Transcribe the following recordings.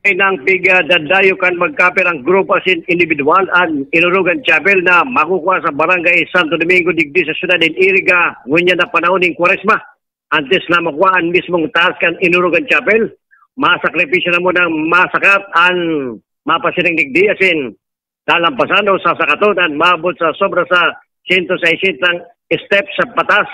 ng piga dadayo kan magkaper ang grupo asin individual ang Inurugan Chapel na makukuha sa barangay Santo Domingo digdi sa syudad ng Iriga ngunya na panahon ng Kwaresma. Antes na makuha ang mismong taas kan Inurugan Chapel, masakripisyo na mo ng masakat ang mapasiring digdi asin dalampasan o sasakatunan mabot sa sobra sa 160 ng step sa patas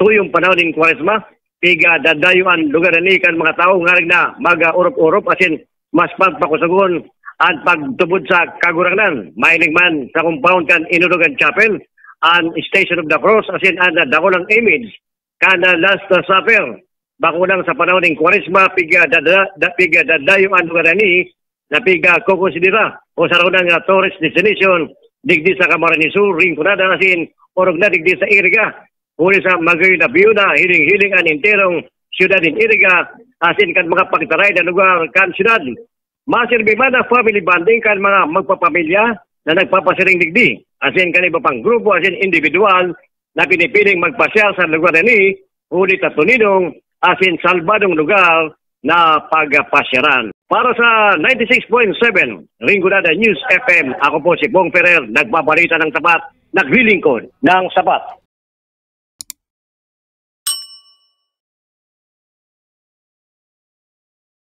tuyong panahon ng Kwaresma. Piga dadayo ang lugar ni kan mga tao ngarig na mag-urop-urop asin mas pagpakusagon at pagtubod sa kagurangan. Mailing man sa compound kan Inurugan Chapel ang Station of the Cross asin ang dakulang image kana Last Supper. Bakunang sa panahon ng Kwaresma, piga dadayo ang lugar ni na piga kukonsidera o sa runang tourist destination digdi sa Camarines Sur, Rinconada asin orog na digdi sa Iriga. Uli sa magayon na biyuda, hiling-hiling ang interong syudad ng Iriga asin kan mga pagtaray na lugar kan syudad. Masirbi man na family bonding kan mga magpapamilya na nagpapasiring digdi. Asin kan iba pang grupo asin individual na pinipiling magpasyal sa lugar ni ulit at tuninong asin salbadong lugar na pagpasyaran. Para sa 96.7 Rinconada News FM, ako po si Bong Ferrer, nagbabalita ng tapat, naglilingkod ng sapat.